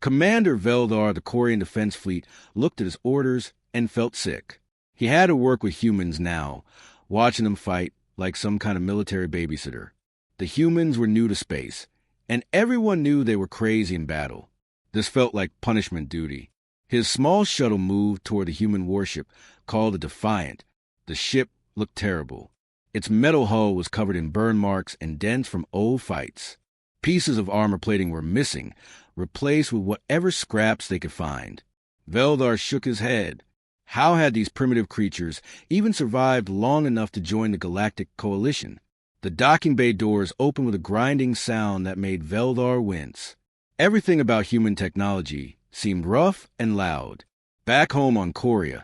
Commander Veldar of the Quarian Defense Fleet looked at his orders and felt sick. He had to work with humans now, watching them fight like some kind of military babysitter. The humans were new to space, and everyone knew they were crazy in battle. This felt like punishment duty. His small shuttle moved toward the human warship called the Defiant. The ship looked terrible. Its metal hull was covered in burn marks and dents from old fights. Pieces of armor plating were missing, replaced with whatever scraps they could find. Veldar shook his head. How had these primitive creatures even survived long enough to join the Galactic Coalition? The docking bay doors opened with a grinding sound that made Veldar wince. Everything about human technology seemed rough and loud. Back home on Korea,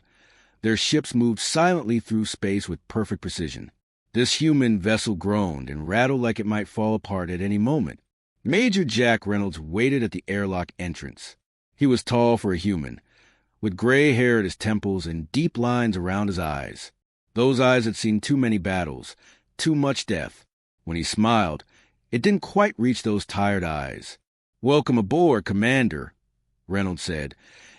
their ships moved silently through space with perfect precision. This human vessel groaned and rattled like it might fall apart at any moment. Major Jack Reynolds waited at the airlock entrance. He was tall for a human, with gray hair at his temples and deep lines around his eyes. Those eyes had seen too many battles, too much death. When he smiled, it didn't quite reach those tired eyes. "Welcome aboard, Commander," Reynolds said,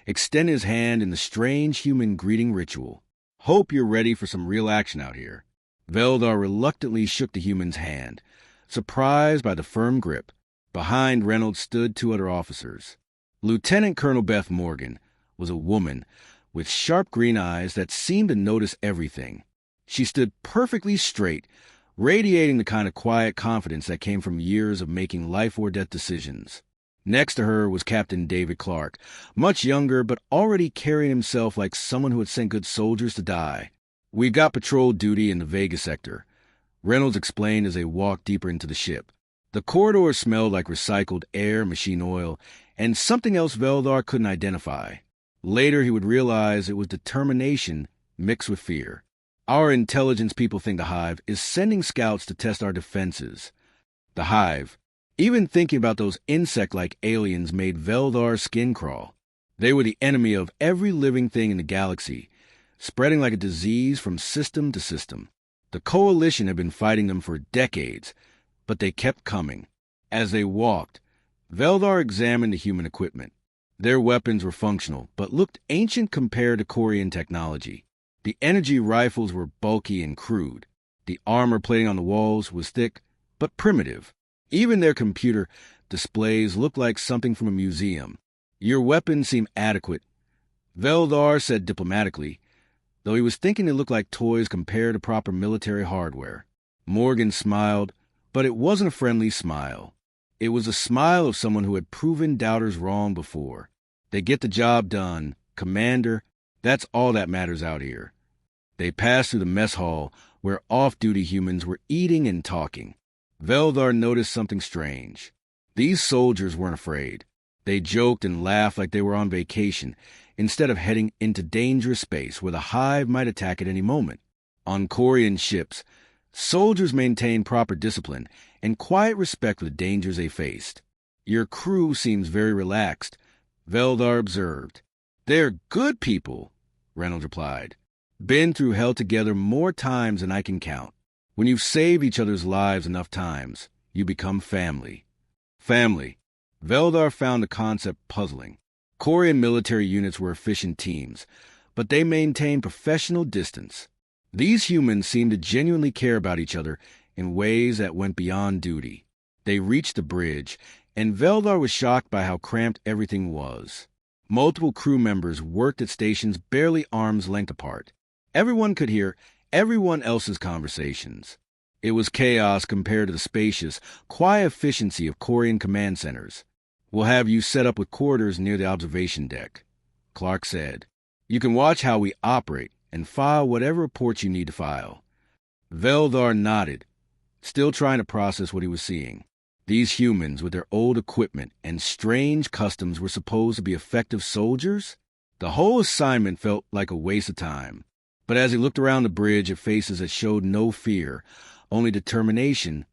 extending his hand in the strange human greeting ritual. "Hope you're ready for some real action out here." Veldar reluctantly shook the human's hand, surprised by the firm grip. Behind Reynolds stood two other officers. Lieutenant Colonel Beth Morgan was a woman with sharp green eyes that seemed to notice everything. She stood perfectly straight, radiating the kind of quiet confidence that came from years of making life-or-death decisions. Next to her was Captain David Clark, much younger but already carrying himself like someone who had sent good soldiers to die. "We've got patrol duty in the Vega sector," Reynolds explained as they walked deeper into the ship. The corridor smelled like recycled air, machine oil, and something else Veldar couldn't identify. Later he would realize it was determination mixed with fear. "Our intelligence people think the Hive is sending scouts to test our defenses." The Hive. Even thinking about those insect-like aliens made Veldar's skin crawl. They were the enemy of every living thing in the galaxy, spreading like a disease from system to system. The Coalition had been fighting them for decades, but they kept coming. As they walked, Veldar examined the human equipment. Their weapons were functional, but looked ancient compared to Quarian technology. The energy rifles were bulky and crude. The armor plating on the walls was thick, but primitive. Even their computer displays looked like something from a museum. "Your weapons seem adequate," Veldar said diplomatically, though he was thinking they looked like toys compared to proper military hardware. Morgan smiled, but it wasn't a friendly smile. It was a smile of someone who had proven doubters wrong before. "They get the job done, Commander. That's all that matters out here." They passed through the mess hall, where off-duty humans were eating and talking. Veldar noticed something strange. These soldiers weren't afraid. They joked and laughed like they were on vacation, instead of heading into dangerous space where the Hive might attack at any moment. On Quarian ships, soldiers maintained proper discipline and quiet respect for the dangers they faced. "Your crew seems very relaxed," Veldar observed. "They're good people," Reynolds replied. "Been through hell together more times than I can count. When you've saved each other's lives enough times, you become family." Family. Veldar found the concept puzzling. Quarian military units were efficient teams, but they maintained professional distance. These humans seemed to genuinely care about each other in ways that went beyond duty. They reached the bridge, and Veldar was shocked by how cramped everything was. Multiple crew members worked at stations barely arm's length apart. Everyone could hear everyone else's conversations. It was chaos compared to the spacious, quiet efficiency of Quarian command centers. "We'll have you set up with quarters near the observation deck," Clark said. "You can watch how we operate and file whatever reports you need to file." Veldar nodded, still trying to process what he was seeing. These humans, with their old equipment and strange customs, were supposed to be effective soldiers? The whole assignment felt like a waste of time. But as he looked around the bridge at faces that showed no fear, only determination,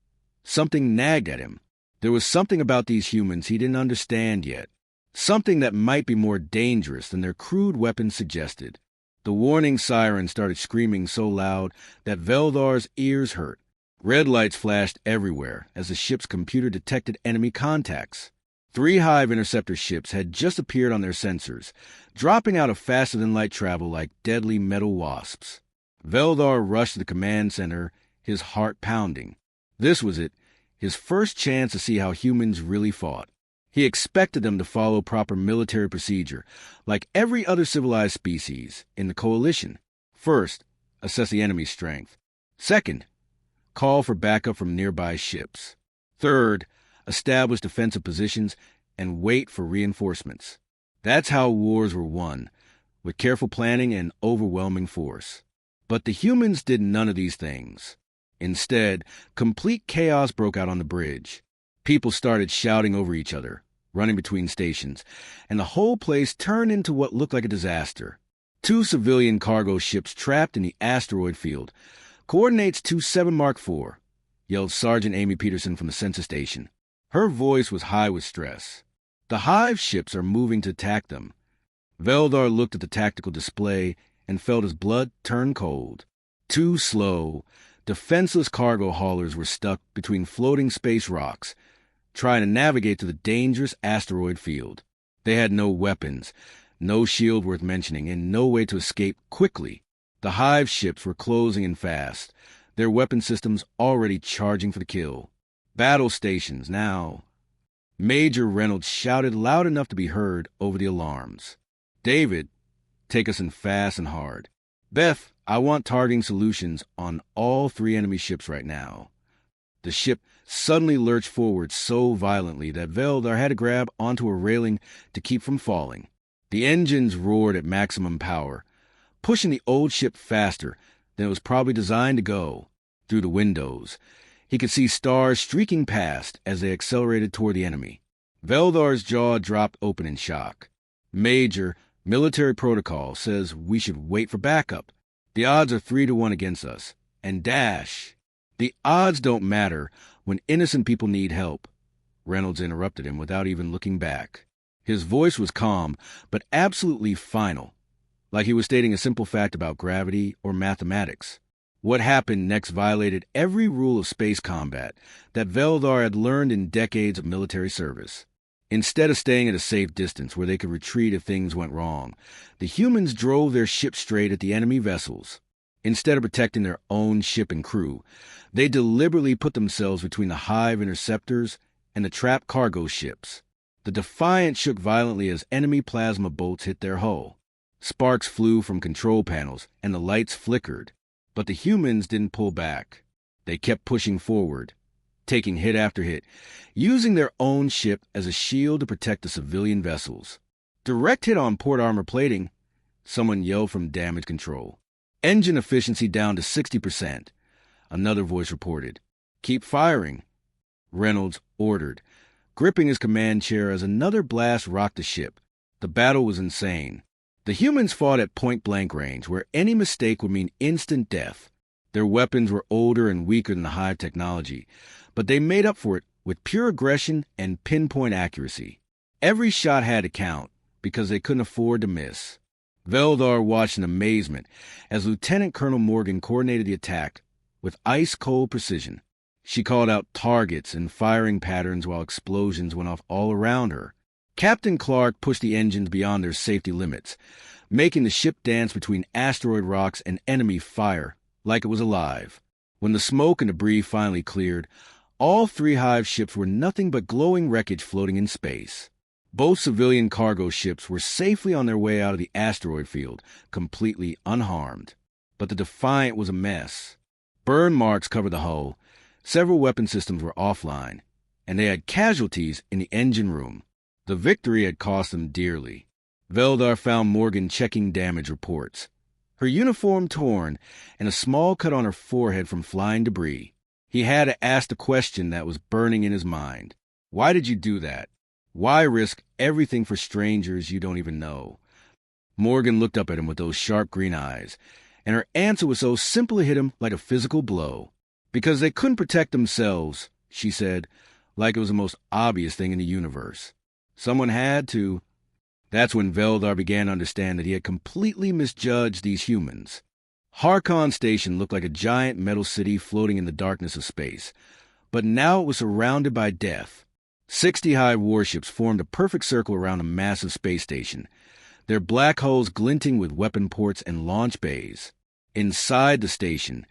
something nagged at him. There was something about these humans he didn't understand yet. Something that might be more dangerous than their crude weapons suggested. The warning siren started screaming so loud that Veldar's ears hurt. Red lights flashed everywhere as the ship's computer detected enemy contacts. Three Hive interceptor ships had just appeared on their sensors, dropping out of faster-than-light travel like deadly metal wasps. Veldar rushed to the command center, his heart pounding. This was it, his first chance to see how humans really fought. He expected them to follow proper military procedure, like every other civilized species in the coalition. First, assess the enemy's strength. Second, call for backup from nearby ships. Third, establish defensive positions and wait for reinforcements. That's how wars were won, with careful planning and overwhelming force. But the humans did none of these things. Instead, complete chaos broke out on the bridge. People started shouting over each other, running between stations, and the whole place turned into what looked like a disaster. Two civilian cargo ships trapped in the asteroid field. Coordinates 27 Mark IV, yelled Sergeant Amy Peterson from the census station. Her voice was high with stress. The Hive ships are moving to attack them. Veldar looked at the tactical display and felt his blood turn cold. Too slow, defenseless cargo haulers were stuck between floating space rocks, trying to navigate through the dangerous asteroid field. They had no weapons, no shield worth mentioning, and no way to escape quickly. The Hive ships were closing in fast, their weapon systems already charging for the kill. Battle stations now. Major Reynolds shouted loud enough to be heard over the alarms. David, take us in fast and hard. Beth, I want targeting solutions on all three enemy ships right now. The ship suddenly lurched forward so violently that Veldar had to grab onto a railing to keep from falling. The engines roared at maximum power, pushing the old ship faster than it was probably designed to go. Through the windows, he could see stars streaking past as they accelerated toward the enemy. Veldar's jaw dropped open in shock. Major, military protocol says we should wait for backup. The odds are 3-1 against us. And dash. The odds don't matter when innocent people need help. Reynolds interrupted him without even looking back. His voice was calm, but absolutely final, like he was stating a simple fact about gravity or mathematics. What happened next violated every rule of space combat that Veldar had learned in decades of military service. Instead of staying at a safe distance where they could retreat if things went wrong, the humans drove their ship straight at the enemy vessels. Instead of protecting their own ship and crew, they deliberately put themselves between the Hive interceptors and the trapped cargo ships. The Defiant shook violently as enemy plasma bolts hit their hull. Sparks flew from control panels and the lights flickered. But the humans didn't pull back. They kept pushing forward, taking hit after hit, using their own ship as a shield to protect the civilian vessels. Direct hit on port armor plating, someone yelled from damage control. Engine efficiency down to 60%, another voice reported. Keep firing, Reynolds ordered, gripping his command chair as another blast rocked the ship. The battle was insane. The humans fought at point-blank range, where any mistake would mean instant death. Their weapons were older and weaker than the Hive technology, but they made up for it with pure aggression and pinpoint accuracy. Every shot had to count, because they couldn't afford to miss. Veldar watched in amazement as Lieutenant Colonel Morgan coordinated the attack with ice-cold precision. She called out targets and firing patterns while explosions went off all around her. Captain Clark pushed the engines beyond their safety limits, making the ship dance between asteroid rocks and enemy fire like it was alive. When the smoke and debris finally cleared, all three Hive ships were nothing but glowing wreckage floating in space. Both civilian cargo ships were safely on their way out of the asteroid field, completely unharmed. But the Defiant was a mess. Burn marks covered the hull, several weapon systems were offline, and they had casualties in the engine room. The victory had cost them dearly. Veldar found Morgan checking damage reports. Her uniform torn and a small cut on her forehead from flying debris. He had to ask the question that was burning in his mind. Why did you do that? Why risk everything for strangers you don't even know? Morgan looked up at him with those sharp green eyes, and her answer was so simple it hit him like a physical blow. Because they couldn't protect themselves, she said, like it was the most obvious thing in the universe. Someone had to. That's when Veldar began to understand that he had completely misjudged these humans. Harkon Station looked like a giant metal city floating in the darkness of space, but now it was surrounded by death. 60 Hive warships formed a perfect circle around a massive space station, their black hulls glinting with weapon ports and launch bays. Inside the station,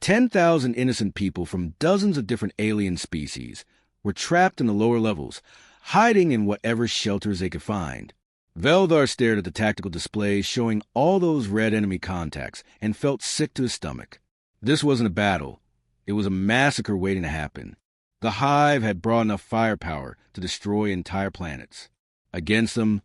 10,000 innocent people from dozens of different alien species were trapped in the lower levels, hiding in whatever shelters they could find. Veldar stared at the tactical displays showing all those red enemy contacts and felt sick to his stomach. This wasn't a battle. It was a massacre waiting to happen. The Hive had brought enough firepower to destroy entire planets. Against them,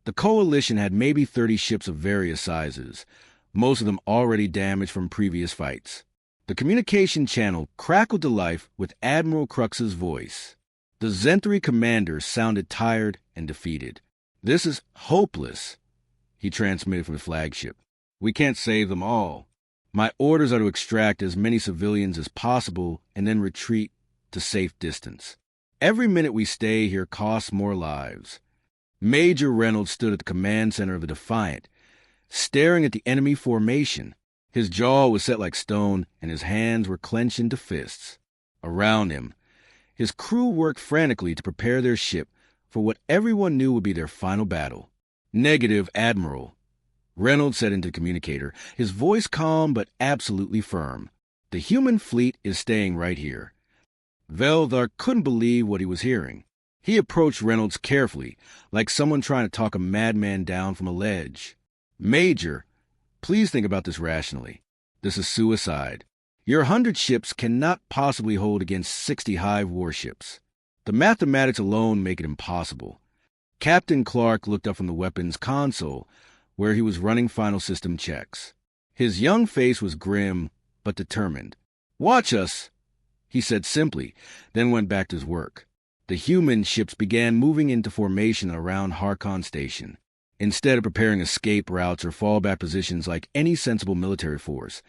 the Coalition had maybe 30 ships of various sizes, most of them already damaged from previous fights. The communication channel crackled to life with Admiral Crux's voice. The Zenthri commander sounded tired and defeated. "This is hopeless," he transmitted from the flagship. "We can't save them all. My orders are to extract as many civilians as possible and then retreat to safe distance. Every minute we stay here costs more lives." Major Reynolds stood at the command center of the Defiant, staring at the enemy formation. His jaw was set like stone, and his hands were clenched into fists. Around him, his crew worked frantically to prepare their ship for what everyone knew would be their final battle. "Negative, Admiral," Reynolds said into the communicator, his voice calm but absolutely firm. "The human fleet is staying right here." Veldar couldn't believe what he was hearing. He approached Reynolds carefully, like someone trying to talk a madman down from a ledge. "Major, please think about this rationally. This is suicide. Your 100 ships cannot possibly hold against 60 Hive warships. The mathematics alone make it impossible." Captain Clark looked up from the weapons console, where he was running final system checks. His young face was grim, but determined. "Watch us," he said simply, then went back to his work. The human ships began moving into formation around Harkon Station. Instead of preparing escape routes or fallback positions like any sensible military force,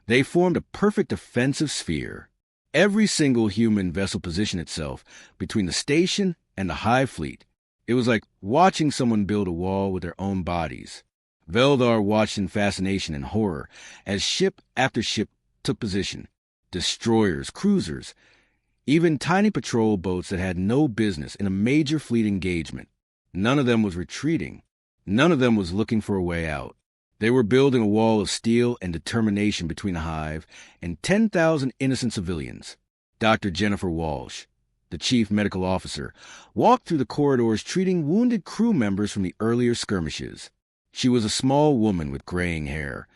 they formed a perfect defensive sphere. Every single human vessel positioned itself between the station and the Hive fleet. It was like watching someone build a wall with their own bodies. Veldar watched in fascination and horror as ship after ship took position. Destroyers, cruisers, even tiny patrol boats that had no business in a major fleet engagement. None of them was retreating. None of them was looking for a way out. They were building a wall of steel and determination between the Hive and 10,000 innocent civilians. Dr. Jennifer Walsh, the chief medical officer, walked through the corridors treating wounded crew members from the earlier skirmishes. She was a small woman with graying hair,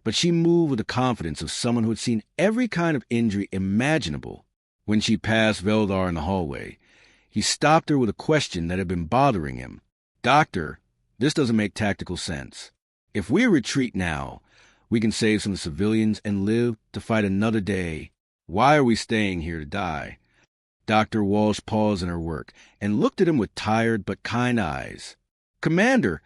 but she moved with the confidence of someone who had seen every kind of injury imaginable. When she passed Veldar in the hallway, he stopped her with a question that had been bothering him. "Doctor, this doesn't make tactical sense. If we retreat now, we can save some civilians and live to fight another day. Why are we staying here to die?" Dr. Walsh paused in her work and looked at him with tired but kind eyes. "Commander,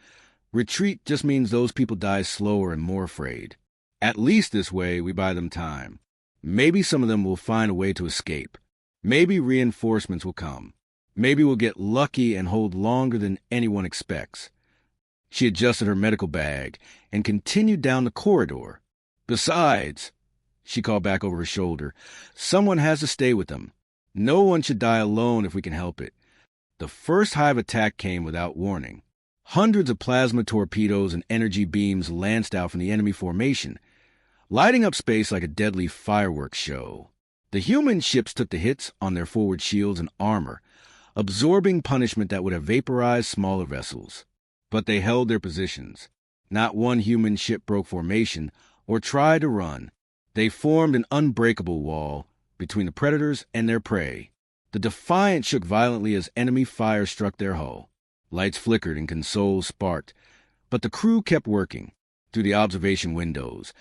retreat just means those people die slower and more afraid. At least this way we buy them time. Maybe some of them will find a way to escape. Maybe reinforcements will come. Maybe we'll get lucky and hold longer than anyone expects." She adjusted her medical bag and continued down the corridor. "Besides," she called back over her shoulder, "someone has to stay with them. No one should die alone if we can help it." The first Hive attack came without warning. Hundreds of plasma torpedoes and energy beams lanced out from the enemy formation, lighting up space like a deadly fireworks show. The human ships took the hits on their forward shields and armor, absorbing punishment that would have vaporized smaller vessels. But they held their positions. Not one human ship broke formation or tried to run. They formed an unbreakable wall between the predators and their prey. The Defiant shook violently as enemy fire struck their hull. Lights flickered and consoles sparked, but the crew kept working. Through the observation windows,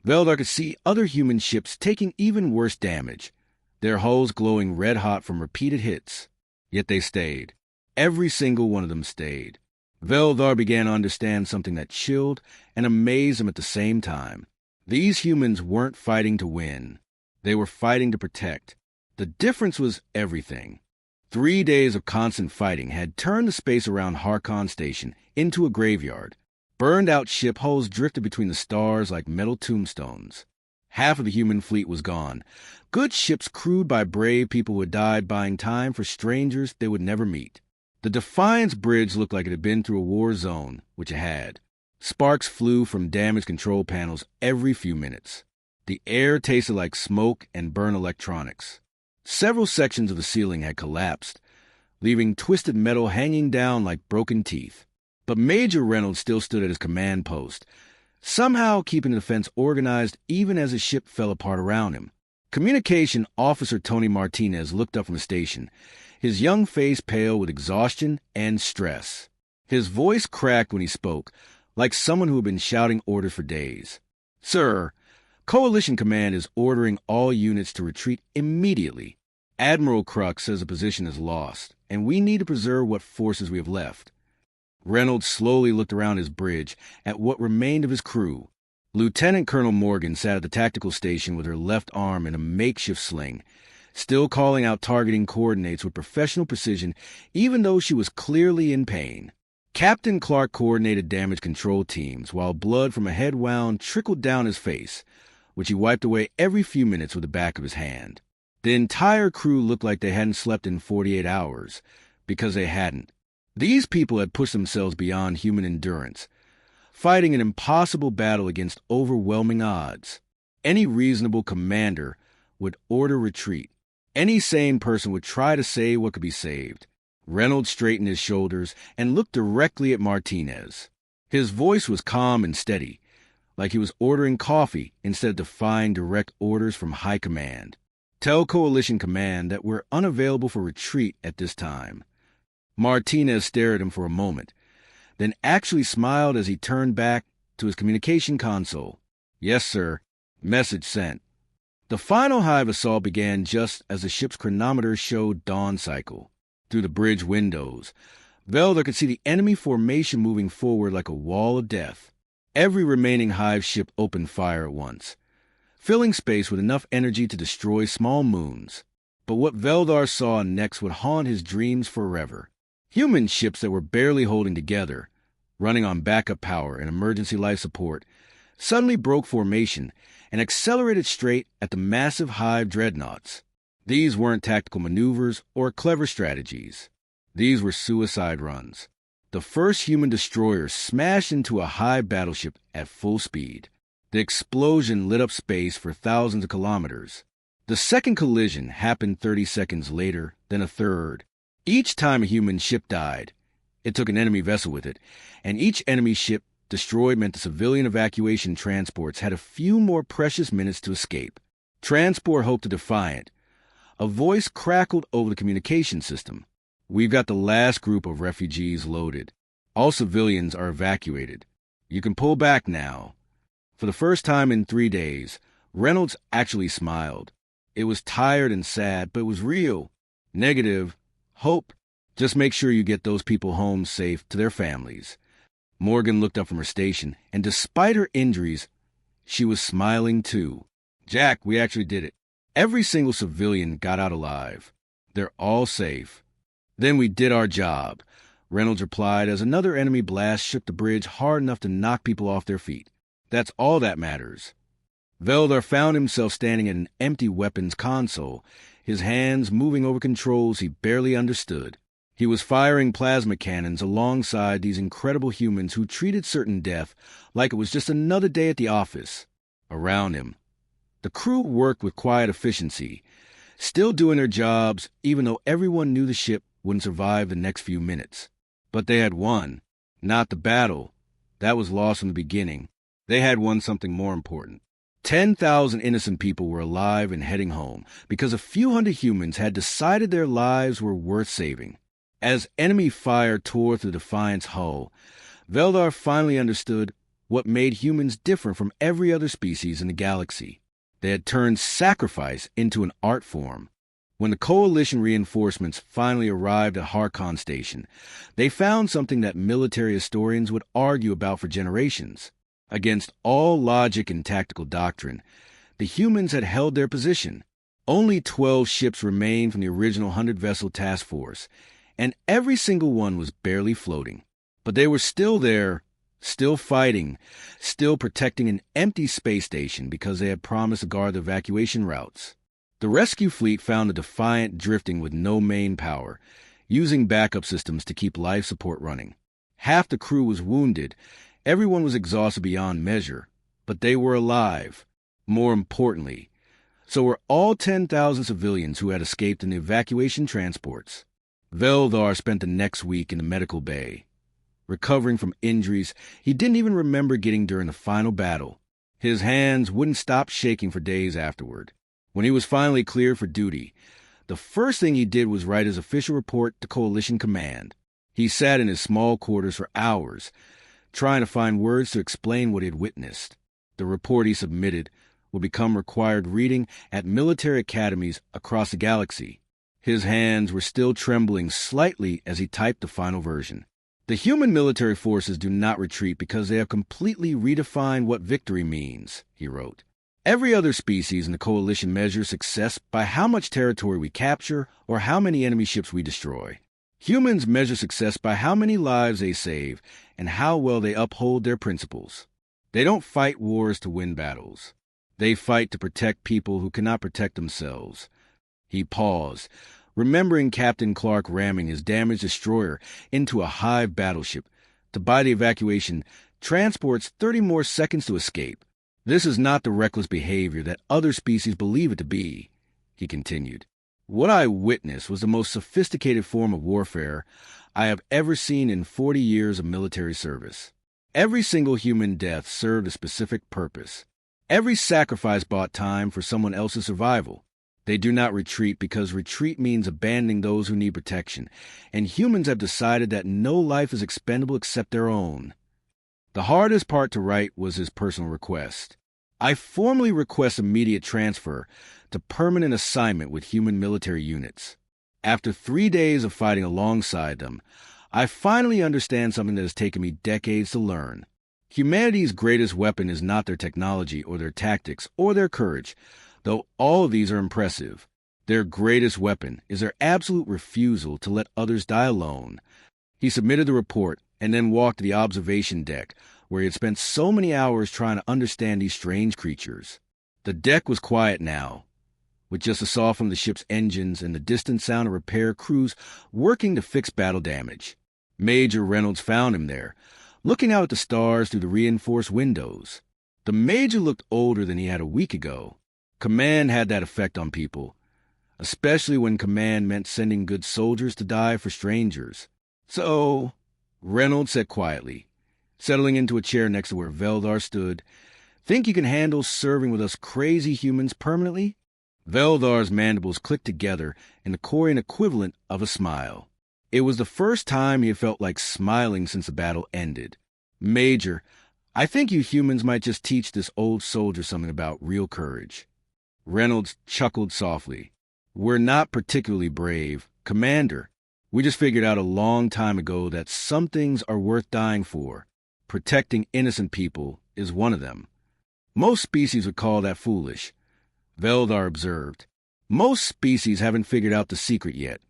Veldar could see other human ships taking even worse damage, their hulls glowing red-hot from repeated hits. Yet they stayed. Every single one of them stayed. Veldar began to understand something that chilled and amazed him at the same time. These humans weren't fighting to win. They were fighting to protect. The difference was everything. 3 days of constant fighting had turned the space around Harkon Station into a graveyard. Burned-out ship hulls drifted between the stars like metal tombstones. Half of the human fleet was gone. Good ships crewed by brave people who had died buying time for strangers they would never meet. The Defiance bridge looked like it had been through a war zone, which it had. Sparks flew from damaged control panels every few minutes. The air tasted like smoke and burnt electronics. Several sections of the ceiling had collapsed, leaving twisted metal hanging down like broken teeth. But Major Reynolds still stood at his command post, somehow keeping the defense organized even as his ship fell apart around him. Communication Officer Tony Martinez looked up from the station, his young face pale with exhaustion and stress. His voice cracked when he spoke, like someone who had been shouting orders for days. "Sir, Coalition Command is ordering all units to retreat immediately. Admiral Crux says the position is lost, and we need to preserve what forces we have left." Reynolds slowly looked around his bridge at what remained of his crew. Lieutenant Colonel Morgan sat at the tactical station with her left arm in a makeshift sling, still calling out targeting coordinates with professional precision even though she was clearly in pain. Captain Clark coordinated damage control teams while blood from a head wound trickled down his face, which he wiped away every few minutes with the back of his hand. The entire crew looked like they hadn't slept in 48 hours, because they hadn't. These people had pushed themselves beyond human endurance, fighting an impossible battle against overwhelming odds. Any reasonable commander would order retreat. Any sane person would try to save what could be saved. Reynolds straightened his shoulders and looked directly at Martinez. His voice was calm and steady, like he was ordering coffee instead of defying direct orders from high command. "Tell Coalition Command that we're unavailable for retreat at this time." Martinez stared at him for a moment, then actually smiled as he turned back to his communication console. "Yes, sir. Message sent." The final hive assault began just as the ship's chronometer showed dawn cycle. Through the bridge windows, Velder could see the enemy formation moving forward like a wall of death. Every remaining hive ship opened fire at once, filling space with enough energy to destroy small moons. But what Veldar saw next would haunt his dreams forever. Human ships that were barely holding together, running on backup power and emergency life support, suddenly broke formation and accelerated straight at the massive hive dreadnoughts. These weren't tactical maneuvers or clever strategies. These were suicide runs. The first human destroyer smashed into a hive battleship at full speed. The explosion lit up space for thousands of kilometers. The second collision happened 30 seconds later, then a third. Each time a human ship died, it took an enemy vessel with it, and each enemy ship destroyed meant the civilian evacuation transports had a few more precious minutes to escape. Transport hoped to Defiant. A voice crackled over the communication system. "We've got the last group of refugees loaded. All civilians are evacuated. You can pull back now." For the first time in 3 days, Reynolds actually smiled. It was tired and sad, but it was real. Negative. Hope. Just make sure you get those people home safe to their families. Morgan looked up from her station, and despite her injuries, she was smiling too. "Jack, we actually did it. Every single civilian got out alive. They're all safe." "Then we did our job," Reynolds replied as another enemy blast shook the bridge hard enough to knock people off their feet. "That's all that matters." Veldar found himself standing at an empty weapons console, his hands moving over controls he barely understood. He was firing plasma cannons alongside these incredible humans who treated certain death like it was just another day at the office. Around him, the crew worked with quiet efficiency, still doing their jobs even though everyone knew the ship wouldn't survive the next few minutes. But they had won. Not the battle. That was lost from the beginning. They had won something more important. 10,000 innocent people were alive and heading home because a few hundred humans had decided their lives were worth saving. As enemy fire tore through Defiant's hull, Veldar finally understood what made humans different from every other species in the galaxy. They had turned sacrifice into an art form. When the Coalition reinforcements finally arrived at Harkon Station, they found something that military historians would argue about for generations. Against all logic and tactical doctrine, the humans had held their position. Only 12 ships remained from the original 100-vessel task force, and every single one was barely floating. But they were still there, Still fighting, still protecting an empty space station because they had promised to guard the evacuation routes. The rescue fleet found the Defiant drifting with no main power, using backup systems to keep life support running. Half the crew was wounded, everyone was exhausted beyond measure, but they were alive. More importantly, so were all 10,000 civilians who had escaped in the evacuation transports. Veldar spent the next week in the medical bay. Recovering from injuries he didn't even remember getting during the final battle. His hands wouldn't stop shaking for days afterward. When he was finally cleared for duty, the first thing he did was write his official report to Coalition Command. He sat in his small quarters for hours, trying to find words to explain what he had witnessed. The report he submitted would become required reading at military academies across the galaxy. His hands were still trembling slightly as he typed the final version. The human military forces do not retreat because they have completely redefined what victory means, he wrote. Every other species in the Coalition measures success by how much territory we capture or how many enemy ships we destroy. Humans measure success by how many lives they save and how well they uphold their principles. They don't fight wars to win battles. They fight to protect people who cannot protect themselves. He paused, remembering Captain Clark ramming his damaged destroyer into a Hive battleship to buy the evacuation transports 30 more seconds to escape. This is not the reckless behavior that other species believe it to be, he continued. What I witnessed was the most sophisticated form of warfare I have ever seen in 40 years of military service. Every single human death served a specific purpose. Every sacrifice bought time for someone else's survival. They do not retreat because retreat means abandoning those who need protection, and humans have decided that no life is expendable except their own. The hardest part to write was his personal request. I formally request immediate transfer to permanent assignment with human military units. After 3 days of fighting alongside them, I finally understand something that has taken me decades to learn. Humanity's greatest weapon is not their technology or their tactics or their courage, though all of these are impressive. Their greatest weapon is their absolute refusal to let others die alone. He submitted the report and then walked to the observation deck, where he had spent so many hours trying to understand these strange creatures. The deck was quiet now, with just the sound from the ship's engines and the distant sound of repair crews working to fix battle damage. Major Reynolds found him there, looking out at the stars through the reinforced windows. The Major looked older than he had a week ago. Command had that effect on people, especially when command meant sending good soldiers to die for strangers. So, Reynolds said quietly, settling into a chair next to where Veldar stood, think you can handle serving with us crazy humans permanently? Veldar's mandibles clicked together in the Quarian equivalent of a smile. It was the first time he had felt like smiling since the battle ended. Major, I think you humans might just teach this old soldier something about real courage. Reynolds chuckled softly. We're not particularly brave, Commander. We just figured out a long time ago that some things are worth dying for. Protecting innocent people is one of them. Most species would call that foolish. Veldar observed. Most species haven't figured out the secret yet,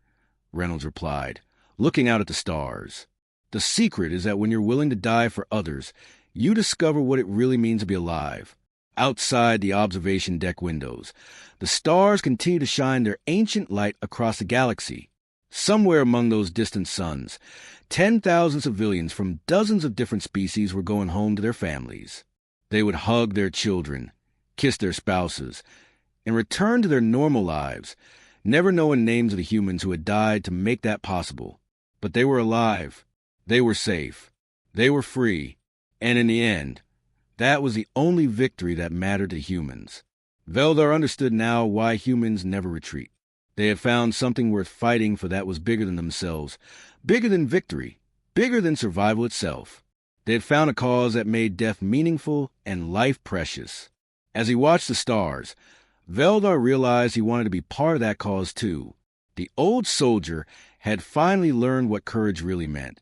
Reynolds replied, looking out at the stars. The secret is that when you're willing to die for others, you discover what it really means to be alive. Outside the observation deck windows, the stars continue to shine their ancient light across the galaxy. Somewhere among those distant suns, 10,000 civilians from dozens of different species were going home to their families. They would hug their children, kiss their spouses, and return to their normal lives, never knowing names of the humans who had died to make that possible. But they were alive. They were safe. They were free. And in the end, that was the only victory that mattered to humans. Veldar understood now why humans never retreat. They had found something worth fighting for that was bigger than themselves, bigger than victory, bigger than survival itself. They had found a cause that made death meaningful and life precious. As he watched the stars, Veldar realized he wanted to be part of that cause too. The old soldier had finally learned what courage really meant.